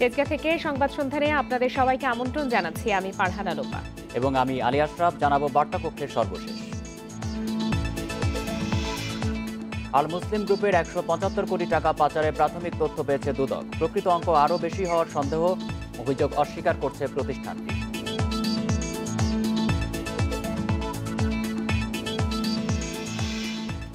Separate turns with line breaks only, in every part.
তেজগাঁ থেকে সংবাদ সন্ধানে আপনাদের সবাইকে আমন্ত্রণ জানাচ্ছি। আমি ফারহানা লোপা
এবং আমি আলী আশরাফ। জানাবো বার্তা কক্ষের সর্বশেষ। আল মুসলিম গ্রুপের ১৭৫ কোটি টাকা পাচারের প্রাথমিক তথ্য পেয়েছে দুদক। প্রকৃত অঙ্ক আরও বেশি হওয়ার সন্দেহ, অভিযোগ অস্বীকার করছে প্রতিষ্ঠানটি।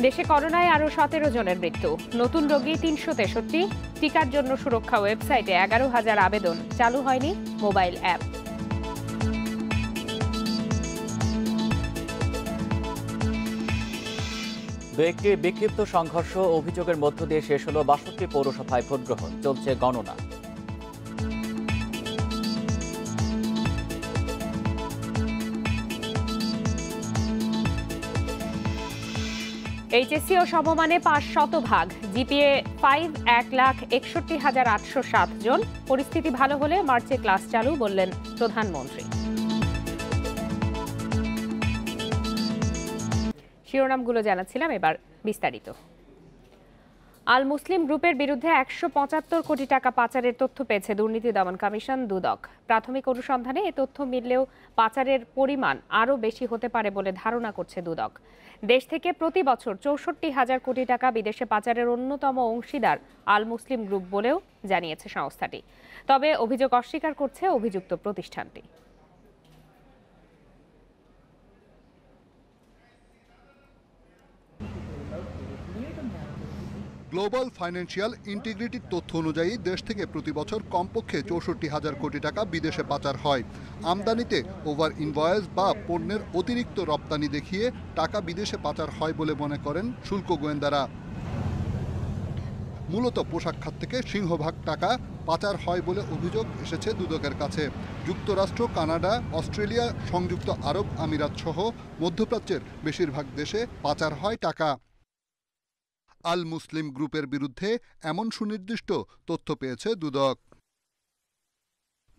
দেশে করোনায় আরও ১৭ জনের মৃত্যু, নতুন রোগী ৩৬৩। টিকার জন্য সুরক্ষা ওয়েবসাইটে ১১,০০০ আবেদন, চালু হয়নি মোবাইল অ্যাপ।
দু একটি বিক্ষিপ্ত সংঘর্ষ অভিযোগের মধ্য দিয়ে শেষ হল ৬২ পৌরসভায় ভোট গ্রহণ, চলছে গণনা।
এইচএসসি ও সমমানে পাস ১০০%, জিপিএ 5 ১,৬১,৮০৭ জন। পরিস্থিতি ভালো হলে মার্চে ক্লাস চালু, বললেন প্রধানমন্ত্রী। শিরোনামগুলো জানাচ্ছিলাম, এবার বিস্তারিত। আল মুসলিম গ্রুপের বিরুদ্ধে ১৭৫ কোটি টাকা পাচারের তথ্য পেয়েছে দুর্নীতি দমন কমিশন দুদক। প্রাথমিক অনুসন্ধানে এ তথ্য মিললেও পাচারের পরিমাণ আরও বেশি হতে পারে বলে ধারণা করছে দুদক। দেশ থেকে প্রতি বছর ৬৪,০০০ কোটি টাকা বিদেশে পাচারের অন্যতম অংশীদার আল মুসলিম গ্রুপ বলেও জানিয়েছে সংস্থাটি। তবে অভিযোগ অস্বীকার করছে অভিযুক্ত প্রতিষ্ঠানটি।
গ্লোবাল ফাইন্যান্সিয়াল ইন্টিগ্রিটির তথ্য অনুযায়ী দেশ থেকে প্রতি বছর কমপক্ষে ৬৪,০০০ কোটি টাকা বিদেশে পাচার হয়। আমদানিতে ওভার ইনভয়েস বা পণ্যের অতিরিক্ত রপ্তানি দেখিয়ে টাকা বিদেশে পাচার হয় বলে মনে করেন শুল্ক গোয়েন্দারা। মূলত পোশাক খাত থেকে সিংহভাগ টাকা পাচার হয় বলে অভিযোগ এসেছে দুদকের কাছে। যুক্তরাষ্ট্র, কানাডা, অস্ট্রেলিয়া, সংযুক্ত আরব আমিরাত সহ মধ্যপ্রাচ্যের বেশিরভাগ দেশে পাচার হয় টাকা। আল মুসলিম গ্রুপের বিরুদ্ধে এমন সুনির্দিষ্ট তথ্য পেয়েছে দুদক।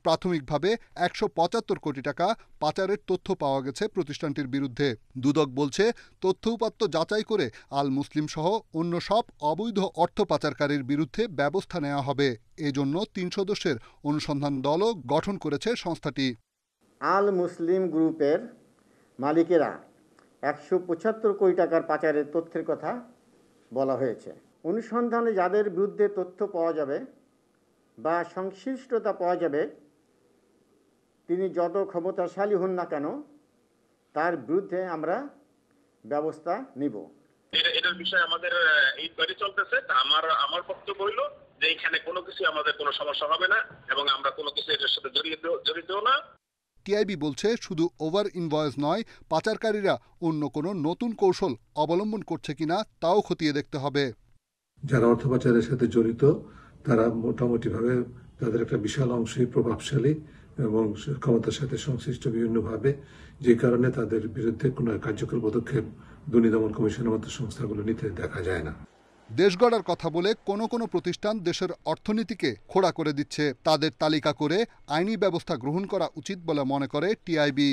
প্রাথমিকভাবে ১৭৫ কোটি টাকা পাচারের তথ্য পাওয়া গেছে প্রতিষ্ঠানটির বিরুদ্ধে। দুদক বলছে, তথ্য উপাত্ত যাচাই করে আল মুসলিম সহ অন্য সব অবৈধ অর্থ পাচারকারীর বিরুদ্ধে ব্যবস্থা নেওয়া হবে। এজন্য ৩ সদস্যের অনুসন্ধান দলও গঠন করেছে সংস্থাটি।
আল মুসলিম গ্রুপের মালিকেরা ১৭৫ কোটি টাকার পাচারের তথ্যের কথা বলা হয়েছে। অনুসন্ধানে যাদের বিরুদ্ধে তথ্য পাওয়া যাবে বা সংশ্লিষ্টতা পাওয়া যাবে, তিনি যত ক্ষমতাশালী হন না কেন, তার বিরুদ্ধে আমরা ব্যবস্থা নিব।
এটার বিষয়ে আমাদের ইনকোয়ারি চলতেছে। আমার বক্তব্য হইল যে এখানে কোনো কিছু আমাদের কোনো সমস্যা হবে না এবং আমরা কোনো কিছু এটার সাথে জড়িত না।
টিআইবি বলছে, শুধু ওভার ইনভয়েস নয়, পাচারকারীরা অন্য কোনো নতুন কৌশল অবলম্বন করছে কিনা তাও খতিয়ে দেখতে হবে।
যারা অর্থ পাচারের সাথে জড়িত তারা মোটামুটিভাবে তাদের একটা বিশাল অংশই প্রভাবশালী এবং ক্ষমতার সাথে সংশ্লিষ্ট বিভিন্নভাবে, যে কারণে তাদের বিরুদ্ধে কোনো কার্যকর পদক্ষেপ দুর্নীতি দমন কমিশনের মতো সংস্থাগুলো নিতে দেখা যায় না।
দেশ গড়ার কথা বলে কোনো প্রতিষ্ঠান দেশের অর্থনীতিকে খোঁড়া করে দিচ্ছে। তাদের তালিকা করে আইনি ব্যবস্থা গ্রহণ করা উচিত বলে মনে করে টিআইবি।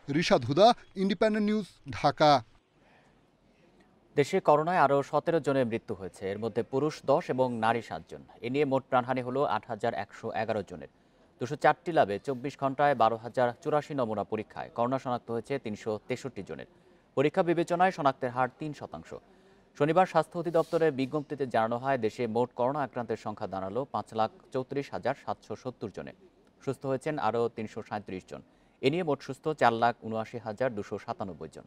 রিশাদ হুদা, ইন্ডিপেন্ডেন্ট নিউজ, ঢাকা।
দেশে করোনায় আরও ১৭ জনের মৃত্যু হয়েছে, এর মধ্যে পুরুষ ১০ এবং নারী ৭ জন। এ নিয়ে মোট প্রাণহানি হল ৮,১১১ জনের। ২৪টি ল্যাবে ২৪ ঘন্টায় ১২,০৮৪ নমুনা পরীক্ষায় করোনা শনাক্ত হয়েছে ৩৬৩ জনের। পরীক্ষা বিবেচনায় শনাক্তের হার ৩%। শনিবার স্বাস্থ্য অধিদপ্তরের বিজ্ঞপ্তিতে জানানো হয়, দেশে মোট করোনা আক্রান্তের সংখ্যা দাঁড়ালো ৫,৩৪,৭৭০ জনে। সুস্থ হয়েছেন আরও ৩৩৭ জন। এ নিয়ে মোট সুস্থ ৪,৭৯,২৯৭ জন।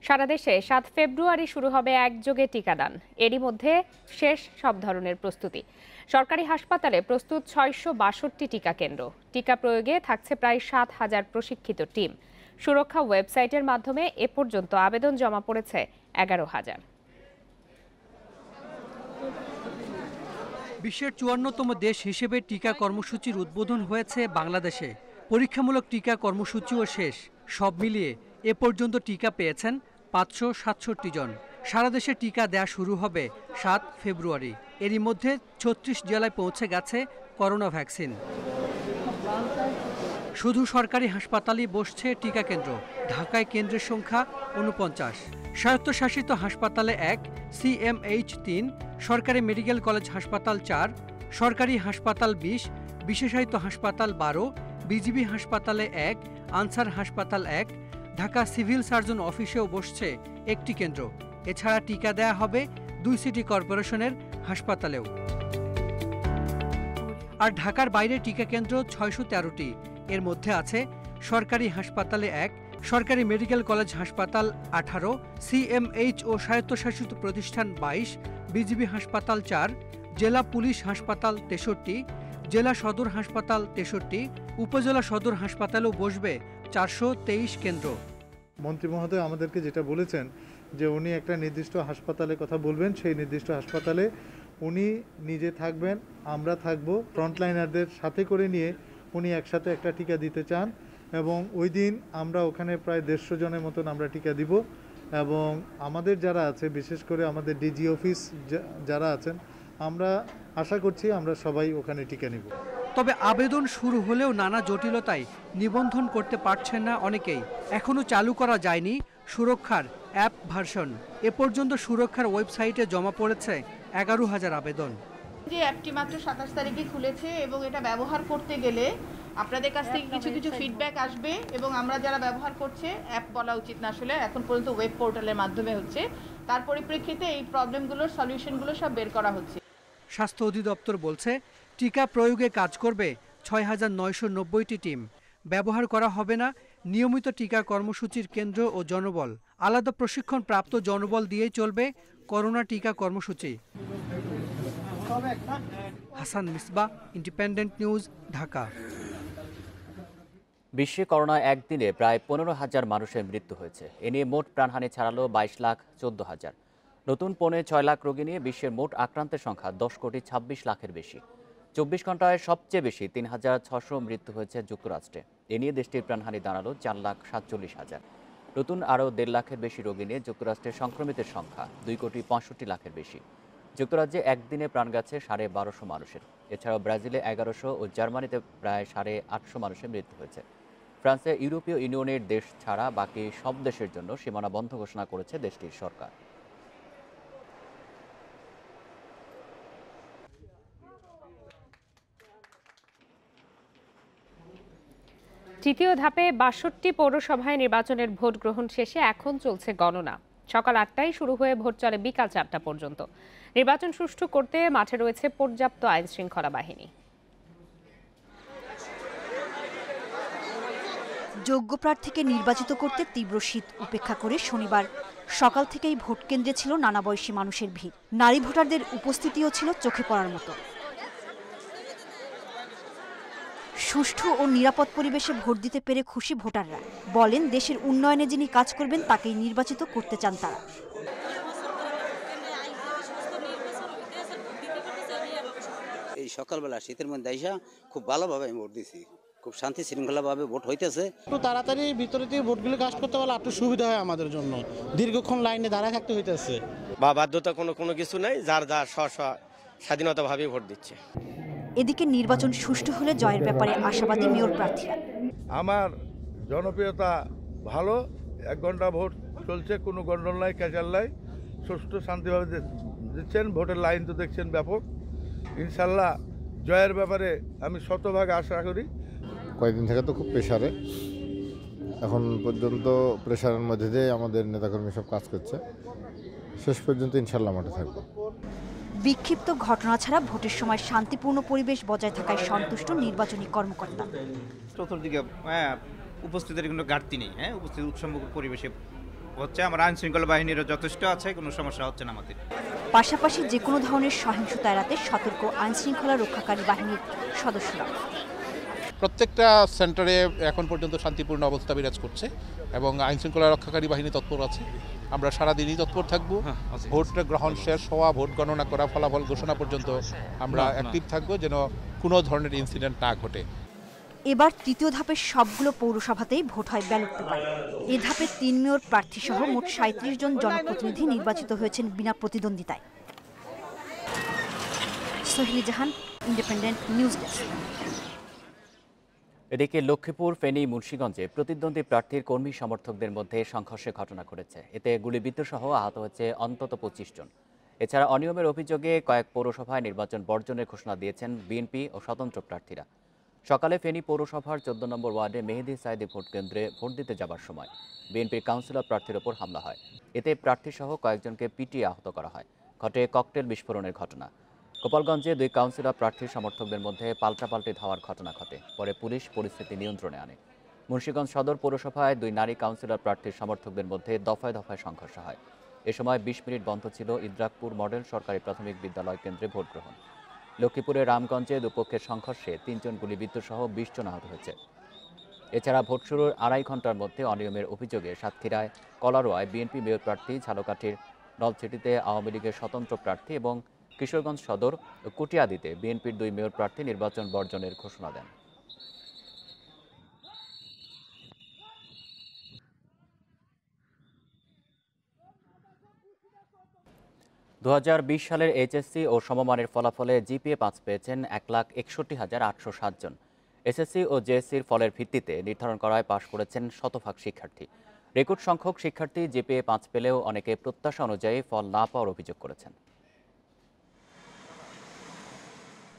সারা দেশে ৭ ফেব্রুয়ারি শুরু হবে একযোগে টিকাদান। এরই মধ্যে শেষ সব ধরনের প্রস্তুতি। সরকারি হাসপাতালে প্রস্তুত ৬৬২ টিকা কেন্দ্র। টিকা প্রয়োগে থাকছে প্রায় ৭,০০০ প্রশিক্ষিত টিম। সুরক্ষা ওয়েবসাইটের মাধ্যমে এ পর্যন্ত আবেদন জমা পড়েছে ১১,০০০।
বিশ্বের ৫৪তম দেশ হিসেবে টিকা কর্মসূচির উদ্বোধন হয়েছে বাংলাদেশে। পরীক্ষামূলক টিকা কর্মসূচিও শেষ। সব মিলিয়ে এ পর্যন্ত টিকা পেয়েছেন ৫৬৭ জন। সারা দেশে টিকা দেয়া শুরু হবে ৭ ফেব্রুয়ারি। এরই মধ্যে ৩৬ জেলায় পৌঁছে গেছে করোনা ভ্যাকসিন। শুধু সরকারি হাসপাতালেই বসছে টিকা কেন্দ্র। ঢাকায় কেন্দ্রের সংখ্যা 49, স্বায়ত্তশাসিত হাসপাতালে 1, CMH 3, সরকারি মেডিকেল কলেজ হাসপাতাল 4, সরকারি হাসপাতাল 20, বিশেষায়িত হাসপাতাল 12, বিজিবি হাসপাতালে 1, আনসার হাসপাতাল 1, ঢাকা সিভিল সার্জন অফিসেও বসছে একটি কেন্দ্র। এছাড়া টিকা দেয়া হবে 2 সিটি কর্পোরেশনের হাসপাতালেও। আর ঢাকার বাইরে টিকা কেন্দ্র 613টি। এর মধ্যে আছে সরকারি হাসপাতালে 1, সরকারি মেডিকেল কলেজ হাসপাতাল 18, CMH ও স্বায়ত্তশাসিত প্রতিষ্ঠান 22, বিজিবি হাসপাতাল 4, জেলা পুলিশ হাসপাতাল 63, জেলা সদর হাসপাতাল 63, উপজেলা সদর হাসপাতালেও বসবে 423 কেন্দ্র।
মন্ত্রী মহোদয় আমাদেরকে যেটা বলেছেন যে উনি একটা নির্দিষ্ট হাসপাতালে কথা বলবেন, সেই নির্দিষ্ট হাসপাতালে উনি নিজে থাকবেন, আমরা থাকব, ফ্রন্টলাইনারদের সাথে করে নিয়ে উনি একসাথে একটা টিকা দিতে চান এবং ওই দিন আমরা ওখানে প্রায় 150 জনের মতন আমরা টিকা দিব এবং আমাদের যারা আছে বিশেষ করে আমাদের ডিজি অফিস যারা আছেন আমরা আশা করছি আমরা সবাই ওখানে টিকা নিব।
তবে আবেদন শুরু হলেও নানা জটিলতায় নিবন্ধন করতে পারছেন না অনেকেই। এখনো চালু করা যায়নি সুরক্ষার অ্যাপ ভার্সন। এ পর্যন্ত সুরক্ষার ওয়েবসাইটে জমা পড়েছে 11,000 আবেদন।
যে অ্যাপটি মাত্র 27 তারিখে খুলেছে এবং এটা ব্যবহার করতে গেলে আপনাদের কাছ থেকে কিছু ফিডব্যাক আসবে এবং আমরা যারা ব্যবহার করছে অ্যাপ বলা উচিত না আসলে, এখন পর্যন্ত ওয়েব পোর্টালের মাধ্যমে হচ্ছে, তার পরিপ্রেক্ষিতে এই প্রবলেমগুলোর সলিউশনগুলো সব বের করা হচ্ছে।
স্বাস্থ্য অধিদপ্তর বলছে টিকা প্রয়োগে কাজ করবে 6,990টি টিম। ব্যবহার করা হবে না নিয়মিত টিকা কর্মসূচির কেন্দ্র ও জনবল। আলাদা প্রশিক্ষণ প্রাপ্ত জনবল দিয়েই চলবে করোনা টিকা কর্মসূচি। Hasan Misbah, independent news, Dhaka.
বিশ্বে করোনা একদিনে প্রায় 15,000 মানুষের মৃত্যু হয়েছে। এ নিয়ে মোট প্রাণহানি ছাড়ালো 22,14,000। নতুন 6 লাখ রোগী নিয়ে বিশ্বের মোট আক্রান্তের সংখ্যা 10,26,00,000-এর বেশি। 24 ঘন্টায় সবচেয়ে বেশি 3,600 মৃত্যু হয়েছে যুক্তরাষ্ট্রে। এ নিয়ে দেশটির প্রাণহানি দাঁড়ালো 4,47,000। নতুন আরও 1.5 লাখের বেশি রোগী নিয়ে যুক্তরাষ্ট্রের সংক্রমিতের সংখ্যা 2,65,00,000-এর বেশি। যুক্তরাজ্যে একদিনে প্রাণ গেছে 1,250 মানুষের। এছাড়াও ব্রাজিলে 1100 ও জার্মানিতে প্রায় 850 মানুষের মৃত্যু হয়েছে। ফ্রান্সে ইউরোপীয় ইউনিয়নের দেশ ছাড়া বাকি সব দেশের জন্য সীমানা বন্ধ ঘোষণা করেছে দেশটির সরকার।
তৃতীয় ধাপে 62 পৌরসভায় নির্বাচনের ভোট গ্রহণ শেষে এখন চলছে গণনা। সকাল 8টায় শুরু হয়ে ভোট চলে বিকাল 4টা পর্যন্ত। নির্বাচন সুষ্ঠু করতে মাঠে রয়েছে পর্যাপ্ত আইন শৃঙ্খলা বাহিনী।
যোগ্য প্রার্থীকে নির্বাচিত করতে তীব্র শীত উপেক্ষা করে শনিবার সকাল থেকেই ভোট কেন্দ্রে ছিল নানা বয়সী মানুষের ভিড়। নারী ভোটারদের উপস্থিতিও ছিল চোখে পড়ার মতো। সুষ্ঠু ও নিরাপদ পরিবেশে ভোট দিতে পেরে খুশি ভোটাররা। বলেন দেশের উন্নয়নে যিনি কাজ করবেন তাকেই নির্বাচিত করতে চান তারা।
এই সকালবেলা শীতের মধ্যে আইসা খুব ভালোভাবে আমি ভোট দিছি, খুব শান্তি শৃঙ্খলাভাবে ভোট হইতেছে।
একটু তাড়াতাড়ি ভিতরে থেকে ভোটগুলো কাস্ট করতে পারলে একটু সুবিধা হয় আমাদের জন্য। দীর্ঘক্ষণ লাইনে দাঁড়ায় থাকতে হইতেছে।
বা বাধ্যতা কোনো কিছু নাই, যার স্বাধীনতাভাবে ভোট দিচ্ছে।
এদিকে নির্বাচন সুষ্ঠু হলে জয়ের ব্যাপারে আশাবাদী মেয়র প্রার্থীরা।
আমার জনপ্রিয়তা ভালো, 1 ঘন্টা ভোট চলছে, কোনো গন্ডল নাই, ক্যাচাল নাই, সুষ্ঠু শান্তিভাবে দিচ্ছেন। ভোটের লাইন তো দেখছেন ব্যাপক। ইনশাল্লাহ জয়ের ব্যাপারে আমি শতভাগ আশা করি।
কয়েকদিন থেকে তো খুব প্রেশারে, এখন পর্যন্ত প্রেশারের মধ্যে দিয়ে আমাদের নেতাকর্মী সব কাজ করছে। শেষ পর্যন্ত ইনশাল্লাহ মাঠে থাকবো।
বিক্ষিপ্ত ঘটনা ছাড়া ভোটের সময় শান্তিপূর্ণ পরিবেশ বজায় থাকায় সন্তুষ্ট নির্বাচনী কর্মকর্তা।
চতুর্দিকে উপস্থিতির কোনো ঘাটতি নেই, উপস্থিত উৎসবমুখর পরিবেশে হচ্ছে। আমার আইন শৃঙ্খলা বাহিনীরও যথেষ্ট আছে, কোনো সমস্যা হচ্ছে না আমাদের।
পাশাপাশি যে কোনো ধরনের সহিংসতা এড়াতে সতর্ক আইন শৃঙ্খলা রক্ষাকারী বাহিনীর সদস্যরা।
প্রত্যেকটা সেন্টারে এখন পর্যন্ত শান্তিপূর্ণ অবস্থা বিরাজ করছে এবং আইন শৃঙ্খলা রক্ষাকারী বাহিনী তৎপর আছে। আমরা সারাদিনই তৎপর থাকবো। ভোট গ্রহণ শেষ হওয়া, ভোট গণনা করা, ফলাফল ঘোষণা পর্যন্ত আমরা অ্যাক্টিভ থাকবো, যেন কোনো ধরনের ইনসিডেন্ট না ঘটে।
এবার তৃতীয় ধাপের সবগুলো পৌরসভাতেই ভোট হয় ব্যালট পেপারে। এ ধাপে 3 মেয়র প্রার্থী সহ মোট 37 জন জনপ্রতিনিধি নির্বাচিত হয়েছেন বিনা প্রতিদ্বন্দ্বিতায়। সোহেলি জাহান, ইন্ডিপেন্ডেন্ট নিউজ ডেস্ক।
এদিকে লক্ষ্মীপুর, ফেনী, মুন্সিগঞ্জে প্রতিদ্বন্দ্বী প্রার্থীর কর্মী সমর্থকদের মধ্যে সংঘর্ষের ঘটনা ঘটেছে। এতে গুলিবিদ্ধ সহ আহত হয়েছে অন্তত 25 জন। এছাড়া অনিয়মের অভিযোগে কয়েক পৌরসভায় নির্বাচন বর্জনের ঘোষণা দিয়েছেন বিএনপি ও স্বতন্ত্র প্রার্থীরা। সকালে ফেনী পৌরসভার 14 নম্বর ওয়ার্ডে মেহেদি সাইদি ভোট কেন্দ্রে ভোট দিতে যাবার সময় বিএনপির কাউন্সিলর প্রার্থীর ওপর হামলা হয়। এতে প্রার্থীসহ কয়েকজনকে পিটিয়ে আহত করা হয়। ঘটে ককটেল বিস্ফোরণের ঘটনা। গোপালগঞ্জে 2 কাউন্সিলর প্রার্থীর সমর্থকদের মধ্যে পাল্টাপাল্টি ধাওয়ার ঘটনা ঘটে। পরে পুলিশ পরিস্থিতি নিয়ন্ত্রণে আনে। মুন্সিগঞ্জ সদর পৌরসভায় 2 নারী কাউন্সিলর প্রার্থীর সমর্থকদের মধ্যে দফায় দফায় সংঘর্ষ হয়। এ সময় 20 মিনিট বন্ধ ছিল ইদ্রাকপুর মডেল সরকারি প্রাথমিক বিদ্যালয় কেন্দ্রে ভোট গ্রহণ। লক্ষ্মীপুরের রামগঞ্জে দুপক্ষের সংঘর্ষে 3 জন গুলিবিদ্ধ সহ 20 জন আহত হয়েছে। এছাড়া ভোট শুরুর 2.5 ঘন্টার মধ্যে অনিয়মের অভিযোগে সাতক্ষীরায় কলারোয়ায় বিএনপি মেয়র প্রার্থী, ঝালকাঠির নলছিটিতে আওয়ামী লীগের স্বতন্ত্র প্রার্থী এবং কিশোরগঞ্জ সদর ও কুটিয়াদিতে বিএনপির 2 মেয়র প্রার্থী নির্বাচন বর্জনের ঘোষণা দেন। 2020 সালের এইচএসসি ও সমমানের ফলাফলে জিপিএ 5 পেয়েছেন 1,61,807 জন। এসএসসি ও জেএসসির ফলের ভিত্তিতে নির্ধারণ করায় পাশ করেছেন শতভাগ শিক্ষার্থী। রেকর্ড সংখ্যক শিক্ষার্থী জিপিএ 5 পেলেও অনেকে প্রত্যাশা অনুযায়ী ফল না পাওয়ার অভিযোগ করেছেন।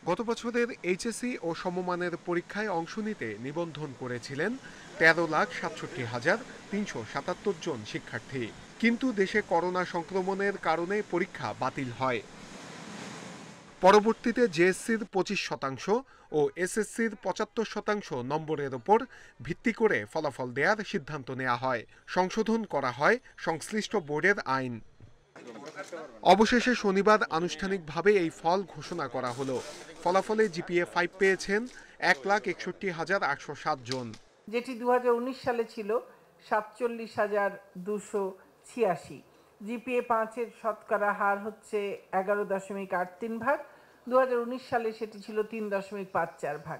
গত বছরের এইচএসসি ও সমমানের পরীক্ষায় অংশ নিতে নিবন্ধন করেছিলেন 13,67,377 জন শিক্ষার্থী, কিন্তু দেশে করোনা সংক্রমণের কারণে পরীক্ষা বাতিল হয়। পরবর্তীতে জেএসসির 25% ও এসএসসির 75% নম্বরের ওপর ভিত্তি করে ফলাফল দেওয়ার সিদ্ধান্ত নেওয়া হয়। সংশোধন করা হয় সংশ্লিষ্ট বোর্ডের আইন। অবশেষে শনিবার আনুষ্ঠানিকভাবে এই ফল ঘোষণা করা হলো। ফলাফলে জিপিএ 5 পেয়েছেন 1,61,807 জন,
যেটি 2019 সালে ছিল 47,286। জিপিএ 5-এর শতকরা হার হচ্ছে 11.83 ভাগ। 2019 সালে সেটি ছিল 3.54 ভাগ।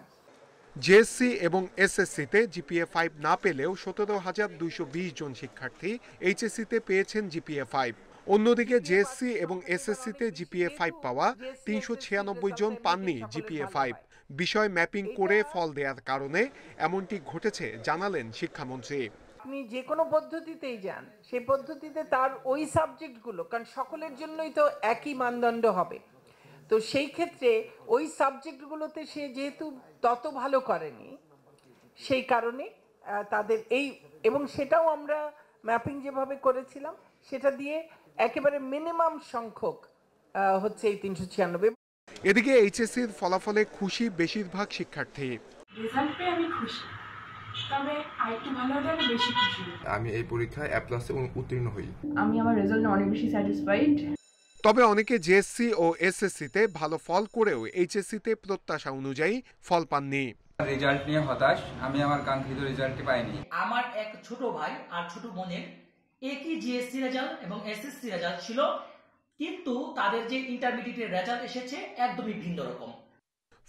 জেএসসি এবং এসএসসিতে জিপিএ 5 না পেলেও 17,220 জন শিক্ষার্থী এইচএসসিতে পেয়েছেন জিপিএ 5। অন্যদিকে জেএসসি এবং এসএসসিতে জিপিএ 5 পাওয়া 396 জন পাননি জিপিএ 5। বিষয় ম্যাপিং করে ফল দেওয়ার কারণে এমনটি ঘটেছে জানালেন শিক্ষামন্ত্রী।
আপনি যে কোনো পদ্ধতিতেই যান, সেই পদ্ধতিতে তার ওই সাবজেক্টগুলো, কারণ সকলের জন্যই তো একই মানদণ্ড হবে, তো সেই ক্ষেত্রে ওই সাবজেক্টগুলোতে সে যেহেতু তত ভালো করেনি, সেই কারণে তাদের এই, এবং সেটাও আমরা ম্যাপিং যেভাবে করেছিলাম সেটা দিয়ে একেবারে মিনিমাম সংখ্যক হচ্ছে এই 396।
এদিকে এইচএসসির ফলাফলে খুশি বেশিরভাগ শিক্ষার্থী।
রেজাল্ট পেয়ে আমি খুশি, তবে আরেকটু ভালো হলে আমি বেশি খুশি।
আমি এই পরীক্ষায় A+ উত্তীর্ণ হই।
আমি আমার রেজাল্ট অনেক বেশি স্যাটিসফাইড।
তবে অনেকে জেএসসি ও এসএসসিতে ভালো ফল করেও এইচএসসিতে প্রত্যাশা অনুযায়ী ফল পাননি।
রেজাল্ট নিয়ে হতাশ, আমি আমার কাঙ্ক্ষিত রেজাল্টটি পাইনি।
আমার এক ছোট ভাই আর ছোট বোনের একই জিএসসি রেজাল্ট এবং এসএসসি রেজাল্ট ছিল, কিন্তু তাদের যে ইন্টারমিডিয়েটের রেজাল্ট এসেছে একদমই ভিন্ন রকম।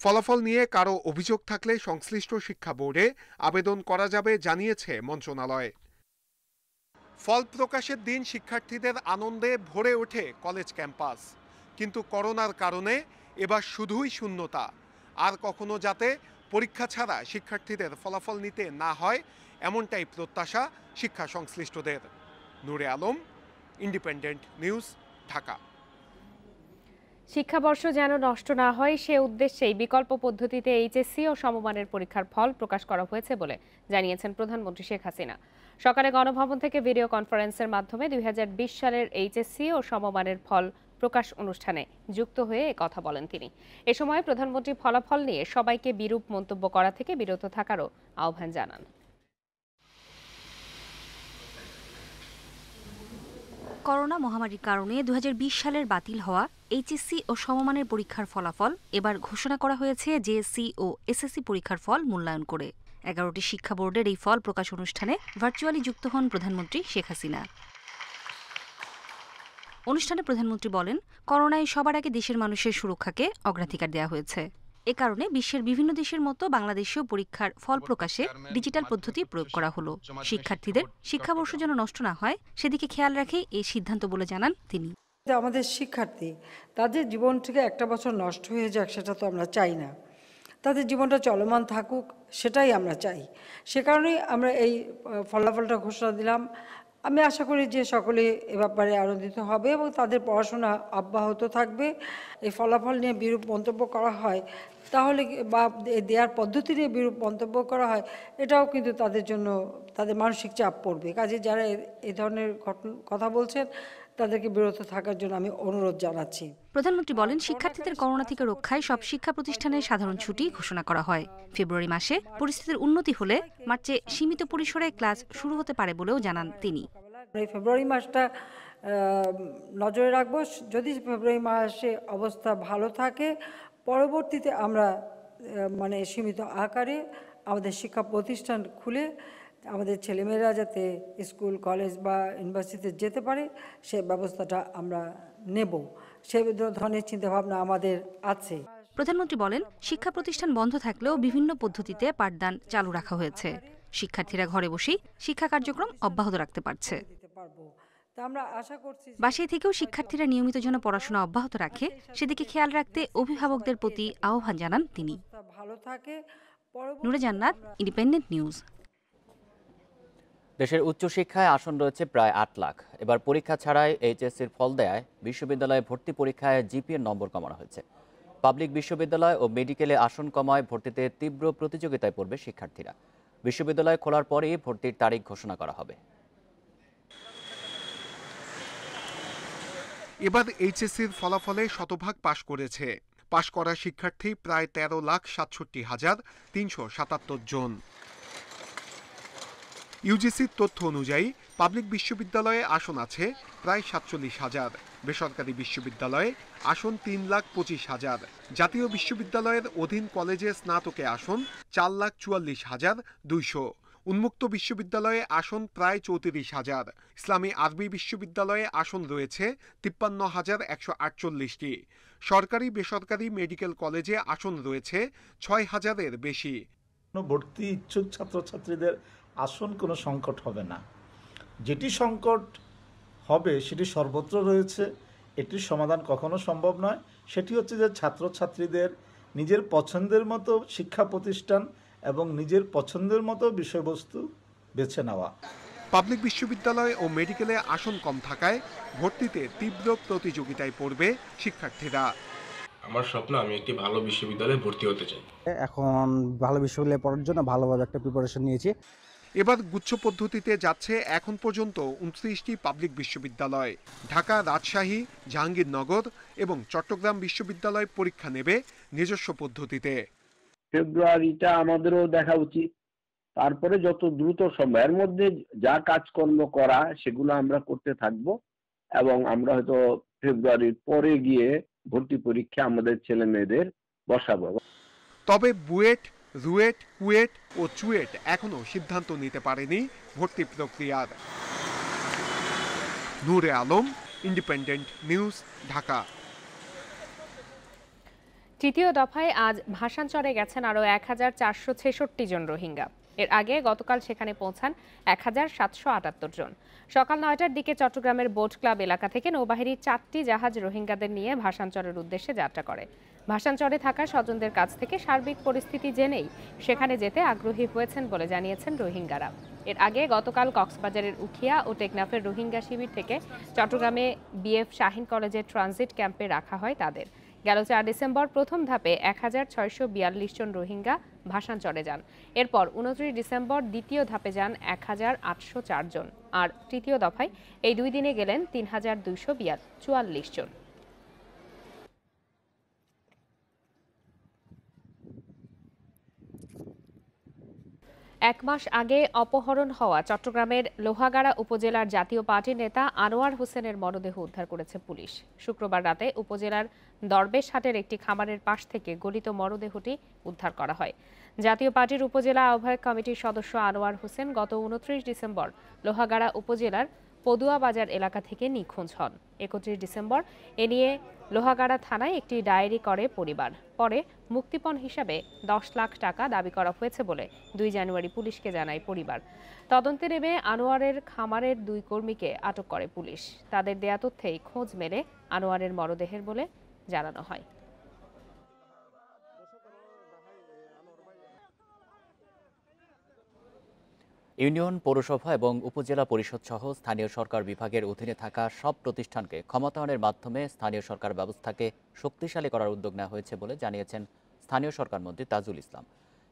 ফলাফল নিয়ে কারো অভিযোগ থাকলে সংশ্লিষ্ট শিক্ষা বোর্ডে আবেদন করা যাবে জানিয়েছে মন্ত্রণালয়। ফল প্রকাশের দিন শিক্ষার্থীদের আনন্দে ভরে ওঠে কলেজ ক্যাম্পাস, কিন্তু করোনার কারণে এবার শুধুই শূন্যতা। আর কখনো যাতে পরীক্ষা ছাড়া শিক্ষার্থীদের ফলাফল নিতে না হয়, এমনটাই প্রত্যাশা শিক্ষা সংশ্লিষ্টদের। নূরে আলম, ইন্ডিপেন্ডেন্ট নিউজ, ঢাকা।
শিক্ষাবর্ষ যেন নষ্ট না হয় সে উদ্দেশ্যেই বিকল্প পদ্ধতিতে এইচএসসি ও সমমানের পরীক্ষার ফল প্রকাশ করা হয়েছে বলে জানিয়েছেন প্রধানমন্ত্রী শেখ হাসিনা। সকালে গণভবন থেকে ভিডিও কনফারেন্সের মাধ্যমে 2020 সালের এইচএসসি ও সমমানের ফল প্রকাশ অনুষ্ঠানে যুক্ত হয়ে কথা বলেন তিনি। এ সময় প্রধানমন্ত্রী ফলাফল নিয়ে সবাইকে বিরূপ মন্তব্য করা থেকে বিরত থাকারও আহ্বান জানান।
করোনা মহামারীর কারণে 2020 সালের বাতিল হওয়া এইচএসসি ও সমমানের পরীক্ষার ফলাফল এবার ঘোষণা করা হয়েছে জেএসসি ও এসএসসি পরীক্ষার ফল মূল্যায়ন করে। 11টি শিক্ষা বোর্ডের এই ফল প্রকাশ অনুষ্ঠানে ভার্চুয়ালি যুক্ত হন প্রধানমন্ত্রী শেখ হাসিনা। অনুষ্ঠানে প্রধানমন্ত্রী বলেন, করোনায় সবার আগে দেশের মানুষের সুরক্ষাকে অগ্রাধিকার দেওয়া হয়েছে। এ কারণে বিশ্বের বিভিন্ন দেশের মতো বাংলাদেশেও পরীক্ষার ফল প্রকাশে ডিজিটাল পদ্ধতি প্রয়োগ করা হলো। শিক্ষার্থীদের শিক্ষাবর্ষ যেন নষ্ট না হয় সেদিকে খেয়াল রেখেই এই সিদ্ধান্ত বলে জানান তিনি।
আমাদের শিক্ষার্থী তাদের জীবন থেকে একটা বছর নষ্ট হয়ে যাক সেটা তো আমরা চাই না,
তাদের জীবনটা চলমান থাকুক, সেটাই আমরা চাই। সে কারণেই আমরা এই ফলাফলটা ঘোষণা দিলাম। আমি আশা করি যে সকলে এ ব্যাপারে আনন্দিত হবে এবং তাদের পড়াশোনা অব্যাহত থাকবে। এই ফলাফল নিয়ে বিরূপ মন্তব্য করা হয় তাহলে, বা দেওয়ার পদ্ধতি নিয়ে বিরূপ মন্তব্য করা হয়, এটাও কিন্তু তাদের জন্য তাদের মানসিক চাপ পড়বে। কাজে যারা এই ধরনের কথা বলছেন তাদেরকে বিরত থাকার জন্য আমি অনুরোধ জানাচ্ছি।
প্রধানমন্ত্রী বলেন, শিক্ষার্থীদের করোনা থেকে রক্ষায় সব শিক্ষা প্রতিষ্ঠানে সাধারণ ছুটি ঘোষণা করা হয়। ফেব্রুয়ারি মাসে পরিস্থিতির উন্নতি হলে মার্চে সীমিত পরিসরে ক্লাস শুরু হতে পারে বলেও জানান তিনি।
এই ফেব্রুয়ারি মাসটা নজরে রাখবো। যদি ফেব্রুয়ারি মাসে অবস্থা ভালো থাকে, পরবর্তীতে আমরা সীমিত আকারে আমাদের শিক্ষা প্রতিষ্ঠান খুলে আমাদের ছেলেমেয়েরা যাতে স্কুল, কলেজ বা ইউনিভার্সিটিতে যেতে পারে সে ব্যবস্থাটা আমরা নেব। সে ধরনের চিন্তাভাবনা আমাদের আছে।
প্রধানমন্ত্রী বলেন, শিক্ষা প্রতিষ্ঠান বন্ধ থাকলেও বিভিন্ন পদ্ধতিতে পাঠদান চালু রাখা হয়েছে। শিক্ষার্থীরা ঘরে বসেই শিক্ষা কার্যক্রম অব্যাহত রাখতে পারছে। বাসায় থেকেও শিক্ষার্থীরা নিয়মিত যেন পড়াশোনা অব্যাহত রাখে সেদিকে খেয়াল রাখতে অভিভাবকদের প্রতি আহ্বান জানান তিনি। নূরে জান্নাত, ইন্ডিপেন্ডেন্ট নিউজ।
দেশের উচ্চশিক্ষায় আসন রয়েছে প্রায় ৮ লাখ। এবার পরীক্ষা ছাড়াই এইচএসসির ফল দেয়ায় বিশ্ববিদ্যালয়ে ভর্তি পরীক্ষায় জিপিএর নম্বর কমানো হয়েছে। পাবলিক বিশ্ববিদ্যালয় ও মেডিকেলে আসন কমায় ভর্তিতে তীব্র প্রতিযোগিতায় পড়বে শিক্ষার্থীরা। বিশ্ববিদ্যালয় খোলার পরেই ভর্তির তারিখ ঘোষণা করা হবে।
এবার এইচএসসির ফলাফলে শতভাগ পাশ করেছে। পাশ করা শিক্ষার্থী প্রায় 13,67,377 জন। ইউজিসির তথ্য অনুযায়ী পাবলিক বিশ্ববিদ্যালয়ে আসন আছে প্রায় 47,000, বেসরকারি বিশ্ববিদ্যালয়ে আসন 3,25,000, জাতীয় বিশ্ববিদ্যালয়ের অধীন কলেজে স্নাতকে আসন 4,44,200, উন্মুক্ত বিশ্ববিদ্যালয়ে আসন প্রায় 34,000, ইসলামী আরবি বিশ্ববিদ্যালয়ে আসন রয়েছে 53,148টি, সরকারি বেসরকারি মেডিকেল কলেজে আসন রয়েছে 6,000-এর বেশি।
ভর্তি ইচ্ছুক ছাত্রছাত্রীদের আসন কোনো সংকট হবে না। যেটি সংকট হবে সেটি সর্বত্র রয়েছে, এটির সমাধান কখনো সম্ভব নয়। সেটি হচ্ছে যে ছাত্রছাত্রীদের নিজের পছন্দের মতো শিক্ষা প্রতিষ্ঠান এবং নিজের পছন্দের মতো বিষয়বস্তু বেছে নেওয়া।
পাবলিক বিশ্ববিদ্যালয় ও মেডিকেলে আসন কম থাকায় ভর্তিতে তীব্র প্রতিযোগিতায় পড়বে শিক্ষার্থীরা।
আমার স্বপ্ন আমি একটি ভালো বিশ্ববিদ্যালয়ে ভর্তি হতে চাই।
এখন ভালো বিশ্ববিদ্যালয়ে পড়ার জন্য ভালোভাবে একটা প্রিপারেশন নিয়েছি।
এবার গুচ্ছ পদ্ধতিতে যাচ্ছে এখন পর্যন্ত 29টি পাবলিক বিশ্ববিদ্যালয়। ঢাকা, রাজশাহী, জাহাঙ্গীরনগর এবং চট্টগ্রাম বিশ্ববিদ্যালয় পরীক্ষা নেবে নিজস্ব পদ্ধতিতে।
ফেব্রুয়ারিটা আমাদেরও দেখা উচিত, তারপরে যত দ্রুত সম্ভব এর মধ্যে যা কাজকর্ম করা সেগুলো আমরা করতে থাকব এবং আমরা হয়তো ফেব্রুয়ারির পরে গিয়ে ভর্তি পরীক্ষা আমাদের ছেলে মেয়েদের বসাবো।
তবে বুয়েট, রুয়েট, কুয়েট ও চুয়েট এখনো সিদ্ধান্ত নিতে পারেনি ভর্তি প্রক্রিয়ার। নূরে আলম, ইন্ডিপেন্ডেন্ট নিউজ, ঢাকা।
তৃতীয় দফায় আজ ভাসানচরে গেছেন আরও 1,466 জন রোহিঙ্গা। এর আগে গতকাল সেখানে পৌঁছান 1,778 জন। সকাল 9টার দিকে চট্টগ্রামের বোট ক্লাব এলাকা থেকে নৌবাহিনীর 4টি জাহাজ রোহিঙ্গাদের নিয়ে ভাসানচরের উদ্দেশ্যে যাত্রা করে। ভাসানচরে থাকা স্বজনদের কাছ থেকে সার্বিক পরিস্থিতি জেনেই সেখানে যেতে আগ্রহী হয়েছেন বলে জানিয়েছেন রোহিঙ্গারা। এর আগে গতকাল কক্সবাজারের উখিয়া ও টেকনাফের রোহিঙ্গা শিবির থেকে চট্টগ্রামে বিএফ শাহিন কলেজের ট্রানজিট ক্যাম্পে রাখা হয় তাদের। গেল 4 ডিসেম্বর প্রথম ধাপে 1,642 জন রোহিঙ্গা ভাসানচরে যান। এরপর 29 ডিসেম্বর দ্বিতীয় ধাপে যান 1,804 জন। আর তৃতীয় দফায় এই 2 দিনে গেলেন 3,244 জন। এক মাস আগে অপহরণ হওয়া চট্টগ্রামের লোহাগাড়া উপজেলার জাতীয় পার্টির নেতা আনোয়ার হোসেনের মরদেহ উদ্ধার করেছে পুলিশ। শুক্রবার রাতে উপজেলার দরবেশহাটের একটি খামারের পাশ থেকে গলিত মরদেহটি উদ্ধার করা হয়। জাতীয় পার্টির উপজেলা আহ্বায়ক কমিটির সদস্য আনোয়ার হোসেন গত 29 ডিসেম্বর লোহাগাড়া উপজেলার পদুয়া বাজার এলাকা থেকে নিখোঁজ হন। 31 ডিসেম্বর এ নিয়ে লোহাগাড়া থানায় একটি ডায়েরি করে পরিবার। পরে মুক্তিপণ হিসাবে 10 লাখ টাকা দাবি করা হয়েছে বলে 2 জানুয়ারি পুলিশকে জানায় পরিবার। তদন্তে নেমে আনোয়ারের খামারের 2 কর্মীকে আটক করে পুলিশ। তাদের দেয়া তথ্যেই খোঁজ মেলে আনোয়ারের মরদেহের বলে জানানো হয়।
ইউনিয়ন, পৌরসভা এবং উপজেলা পরিষদ সহ স্থানীয় সরকার বিভাগের অধীনে থাকা সব প্রতিষ্ঠানকে ক্ষমতায়নের মাধ্যমে স্থানীয় সরকার ব্যবস্থাকে শক্তিশালী করার উদ্যোগ নেওয়া হয়েছে বলে জানিয়েছেন স্থানীয় সরকার মন্ত্রী তাজুল ইসলাম।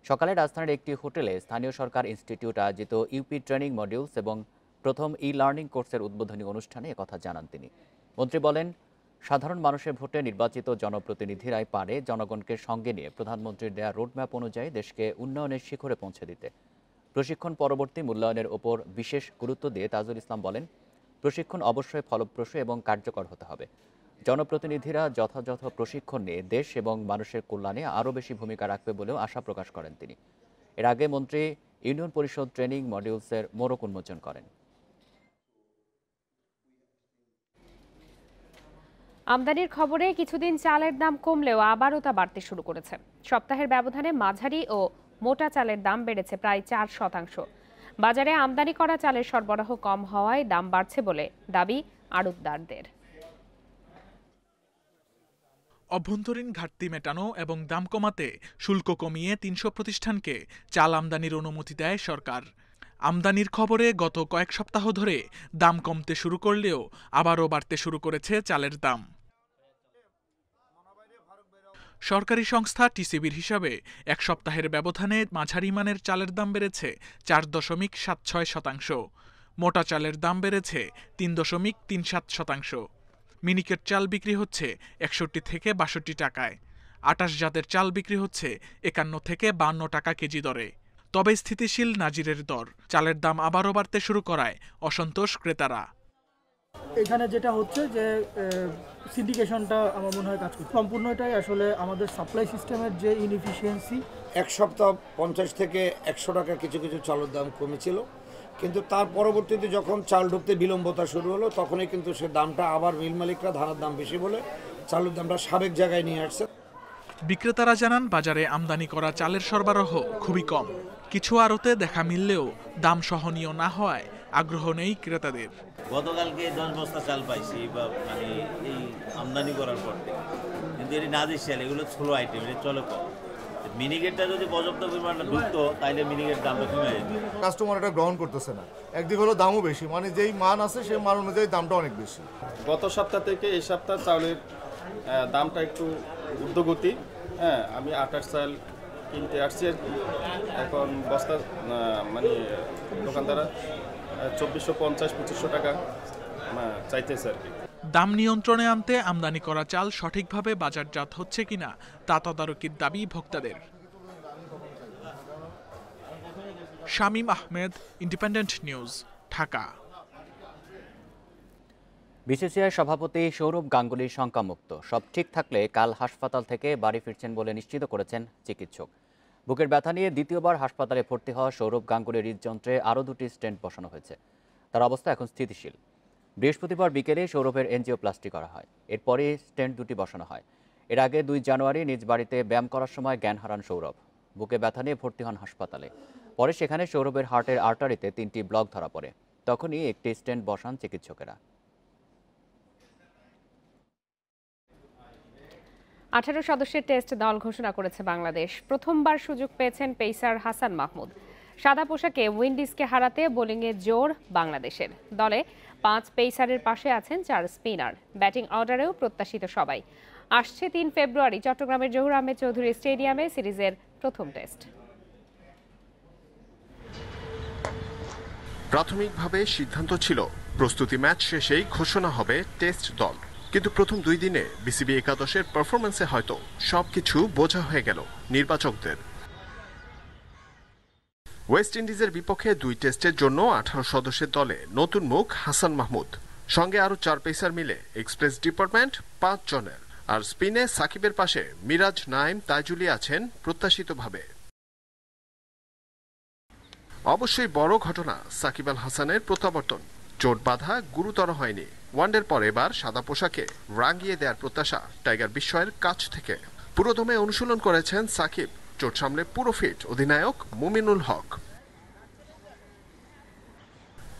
সকালে রাজধানীর একটি হোটেলে স্থানীয় সরকার ইনস্টিটিউট আয়োজিত ইউপি ট্রেনিং মডিউলস এবং প্রথম ই-লার্নিং কোর্সের উদ্বোধনী অনুষ্ঠানে একথা জানান তিনি। মন্ত্রী বলেন, সাধারণ মানুষের ভোটে নির্বাচিত জনপ্রতিনিধিরাই পারে জনগণকে সঙ্গে নিয়ে প্রধানমন্ত্রীর দেয়া রোডম্যাপ অনুযায়ী দেশকে উন্নয়নের শিখরে পৌঁছে দিতে। প্রশিক্ষণ পরবর্তী মূল্যায়নের ওপর বিশেষ গুরুত্ব দিয়ে তাজুল ইসলাম বলেন, প্রশিক্ষণ অবশ্যই ফলপ্রসূ এবং কার্যকর হতে হবে। জনপ্রতিনিধিরা যথাযথ প্রশিক্ষণ নিয়ে দেশ এবং মানুষের কল্যাণে আরও বেশি ভূমিকা রাখবে বলেও আশা প্রকাশ করেন তিনি। এর আগে মন্ত্রী ইউনিয়ন পরিষদ ট্রেনিং মডিউলসের মোড়ক উন্মোচন করেন।
আমদানির খবরে কিছুদিন চালের দাম কমলেও আবারও তা বাড়তে শুরু করেছে। সপ্তাহের ব্যবধানে মাঝারি ও মোটা চালের দাম বেড়েছে প্রায় 4%। বাজারে আমদানি করা চালের সরবরাহ কম হওয়ায় দাম বাড়ছে বলে দাবি আড়তদারদের।
অভ্যন্তরীণ ঘাটতি মেটানো এবং দাম কমাতে শুল্ক কমিয়ে 300 প্রতিষ্ঠানকে চাল আমদানির অনুমতি দেয় সরকার। আমদানির খবরে গত কয়েক সপ্তাহ ধরে দাম কমতে শুরু করলেও আবারও বাড়তে শুরু করেছে চালের দাম। সরকারি সংস্থা টিসিবির হিসাবে এক সপ্তাহের ব্যবধানে মাঝারি মানের চালের দাম বেড়েছে 4.76%। মোটা চালের দাম বেড়েছে 3.37%। মিনিকেট চাল বিক্রি হচ্ছে 61 থেকে 62 টাকায়। 28 জাতের চাল বিক্রি হচ্ছে 51 থেকে 52 টাকা কেজি দরে। তবে স্থিতিশীল নাজিরের দর। চালের দাম আবারও বাড়তে শুরু করায় অসন্তোষ ক্রেতারা।
এখানে যেটা হচ্ছে যে সিন্ডিকেশনটা আমার মনে হয় কাজ করছে। সম্পূর্ণ এটাই আসলে আমাদের সাপ্লাই সিস্টেমের যে ইনএফিসিয়েন্সি।
এক সপ্তাহ 50 থেকে 100 টাকা কিছু কিছু চালের দাম কমেছিল, কিন্তু তার পরবর্তীতে যখন চাল ঢুকতে বিলম্বতা শুরু হলো তখনই কিন্তু সে দামটা আবার মিল মালিকরা ধানের দাম বেশি বলে চালের দামটা সাবেক জায়গায় নিয়ে আসছে।
বিক্রেতারা জানান, বাজারে আমদানি করা চালের সরবরাহ খুবই কম। কিছু আড়তে দেখা মিললেও দাম সহনীয় না হওয়ায় আগ্রহ নেই ক্রেতাদের।
গতকালকে 10 বস্তা চাল পাইছি বা মানে এই আমদানি করার পর থেকে, কিন্তু এটি নাজির চাল, এগুলো ছোলো আইটেম, এটা চলে কম। মিনিকেটটা যদি পর্যাপ্ত পরিমাণে ঢুকতো তাহলে মিনিকেট দামটা কমে যেত।
কাস্টমার এটা গ্রহণ করতেছে না। একদিক হলো দামও বেশি, মানে যেই মান আছে সেই মান অনুযায়ী দামটা অনেক বেশি।
গত সপ্তাহ থেকে এই সপ্তাহ চাউলের দামটা একটু ঊর্ধ্বগতি। হ্যাঁ, আমি 28 চাল কিনতে আসছি, এখন বস্তা মানে দোকানদাররা 2450-2500 টাকা চাইতেছে আর কি।
দাম নিয়ন্ত্রণে আনতে আমদানি করা চাল সঠিকভাবে বাজারজাত হচ্ছে কিনা তা তদারকির দাবি ভোক্তাদের। Shamim Ahmed, independent news, Dhaka.
BCCI সভাপতি সৌরভ গাঙ্গুলী শঙ্কামুক্ত। সব ঠিক থাকলে কাল হাসপাতাল থেকে বাড়ি ফিরছেন বলে নিশ্চিত করেছেন চিকিৎসক। বুকের ব্যথা নিয়ে দ্বিতীয়বার হাসপাতালে ভর্তি হওয়া সৌরভ গাঙ্গুলীর হৃদযন্ত্রে আরও 2টি স্টেন্ট বসানো হয়েছে। তার অবস্থা এখন স্থিতিশীল। বৃহস্পতিবার বিকেলে সৌরভের এনজিওপ্লাস্টি করা হয়। এরপরই স্টেন্ট 2টি বসানো হয়। এর আগে 2 জানুয়ারি নিজ বাড়িতে ব্যায়াম করার সময় জ্ঞান হারান সৌরভ। বুকে ব্যথা নিয়ে ভর্তি হন হাসপাতালে। পরে সেখানে সৌরভের হার্টের আর্টারিতে 3টি ব্লক ধরা পড়ে। তখনই একটি স্টেন্ট বসান চিকিৎসকেরা।
18 সদস্যের টেস্ট দল ঘোষণা করেছে বাংলাদেশ। প্রথমবার সুযোগ পেয়েছেন পেসার হাসান মাহমুদ। সাদা পোশাকে উইন্ডিজকে হারাতে বোলিংয়ে জোর বাংলাদেশের। দলে 5 পেসারের পাশে আছেন 4 স্পিনার। ব্যাটিং অর্ডারেও প্রত্যাশিত সবাই। আসছে 3 ফেব্রুয়ারি চট্টগ্রামের জহুর আহমেদ চৌধুরী স্টেডিয়ামে সিরিজের প্রথম টেস্ট।
প্রাথমিকভাবে সিদ্ধান্ত ছিল প্রস্তুতি ম্যাচ শেষেই ঘোষণা হবে টেস্ট দল, কিন্তু প্রথম 2 দিনে বিসিবি একাদশের পারফরম্যান্সে হয়তো সবকিছু বোঝা হয়ে গেল নির্বাচকদের। ওয়েস্ট ইন্ডিজের বিপক্ষে 2 টেস্টের জন্য 18 সদস্যের দলে নতুন মুখ হাসান মাহমুদ, সঙ্গে আরো 4 পেসার মিলে এক্সপ্রেস ডিপার্টমেন্ট 5 জনের। আর স্পিনে সাকিবের পাশে মিরাজ, নাইম, তাইজুলি আছেন প্রত্যাশিতভাবে। অবশ্যই বড় ঘটনা সাকিব আল হাসানের প্রত্যাবর্তন। চোট বাধা গুরুতর হয়নি। ওয়ানডের পর এবার সাদা পোশাকে রাঙিয়ে দেওয়ার প্রত্যাশা টাইগার বিস্ময়ের কাছ থেকে। পুরোদমে অনুশীলন করেছেন সাকিব। চোট সামলে পুরো ফিট অধিনায়ক মুমিনুল হক।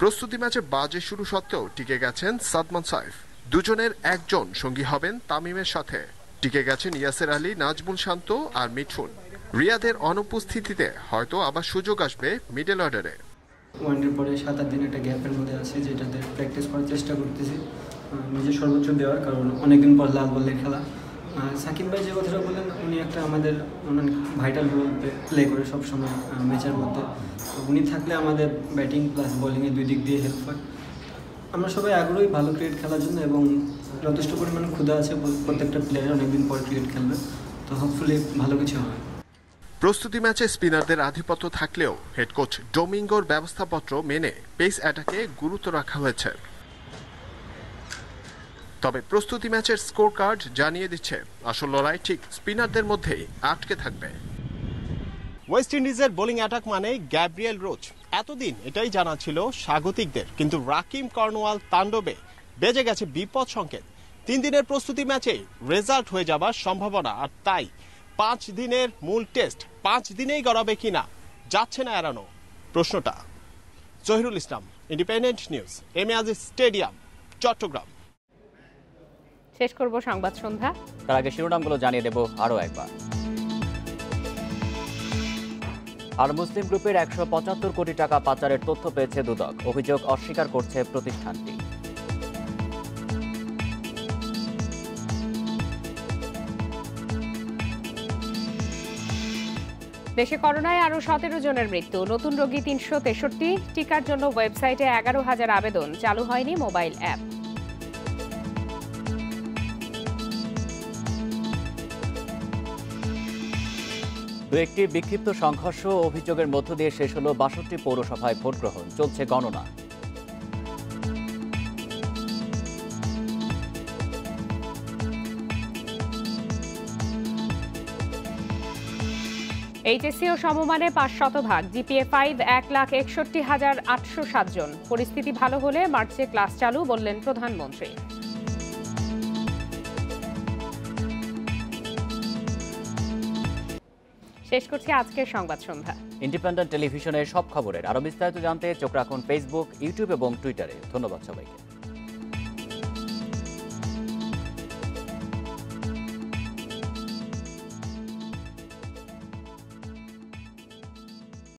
প্রস্তুতি ম্যাচে বাজে শুরু সত্ত্বেও টিকে গেছেন সাদমান সাইফ। দুজনের একজন সঙ্গী হবেন তামিমের সাথে। টিকে গেছেন ইয়াসের আলী, নাজমুল শান্ত আর মিঠুন। রিয়াদের অনুপস্থিতিতে হয়তো আবার সুযোগ আসবে মিডল অর্ডারে।
ওয়ানডের পরে 7-8 দিন একটা গ্যাপের মধ্যে আছে, যেটাতে প্র্যাকটিস করার চেষ্টা করতেছি নিজের সর্বোচ্চ দেওয়ার, কারণ অনেকদিন পর লাল বলের খেলা। সাকিব ভাই যে কথাটা বললেন, উনি একটা আমাদের ভাইটাল রোল প্লে করে সবসময় ম্যাচের মধ্যে। উনি থাকলে আমাদের ব্যাটিং প্লাস বোলিংয়ে দুই দিক দিয়ে হেল্প হয়। আমরা সবাই আগ্রহী ভালো ক্রিকেট খেলার জন্য এবং যথেষ্ট পরিমাণে ক্ষুধা আছে প্রত্যেকটা প্লেয়ার অনেকদিন পর ক্রিকেট খেলবে, তো হোপফুলি ভালো কিছু হবে।
প্রস্তুতি ম্যাচে স্পিনারদের আধিপত্য থাকলেও হেড কোচ ডোমিঙ্গোর ব্যবস্থাপত্র মেনে পেস অ্যাটাকে গুরুত্ব রাখা হয়েছে। তবে প্রস্তুতি ম্যাচের স্কোর কার্ড জানিয়ে দিচ্ছে আসল লড়াই ঠিক স্পিনারদের মধ্যেই আটকে থাকবে।
ওয়েস্ট ইন্ডিজের বোলিং অ্যাটাক মানে গ্যাব্রিয়েল রোচ, এতদিন এটাই জানা ছিল স্বাগতিকদের, কিন্তু রাকিম কর্নওয়াল তাণ্ডবে বেজে গেছে বিপদ সংকেত। 3 দিনের প্রস্তুতি ম্যাচে রেজাল্ট হয়ে যাবার সম্ভাবনা, আর তাই 5 দিনের মূল টেস্ট 5 দিনেই গড়াবে কিনা যাচ্ছে না এড়ানো প্রশ্নটা। জহিরুল ইসলাম, independent news, M A Aziz stadium, Chittagong.
শেষ করব সংবাদ সন্ধ্যা,
তার আগে শিরোনামগুলো জানিয়ে দেব আরও একবার। আর মুসলিম গ্রুপের 175 কোটি টাকা পাচারের তথ্য পেয়েছে দুদক, অভিযোগ অস্বীকার করছে প্রতিষ্ঠানটি।
দেশে করোনায় আরও 17 জনের মৃত্যু, নতুন রোগী 363, টিকার জন্য ওয়েবসাইটে 11,000 আবেদন, চালু হয়নি মোবাইল অ্যাপ।
দু একটি বিক্ষিপ্ত সংঘর্ষ অভিযোগের মধ্য দিয়ে শেষ হল 62 পৌরসভায় ভোট গ্রহণ, চলছে গণনা।
এইচএসসি ও সমমানে 500%, জিপিএ 5 1,61,807 জন। পরিস্থিতি ভালো হলে মার্চে ক্লাস চালু, বললেন প্রধানমন্ত্রী। শেষ করছি আজকের সংবাদ সন্ধ্যা।
ইন্ডিপেন্ডেন্ট টেলিভিশনের সব খবরের আরও বিস্তারিত জানতে চোখ রাখুন ফেসবুক, ইউটিউব এবং টুইটারে। ধন্যবাদ সবাইকে।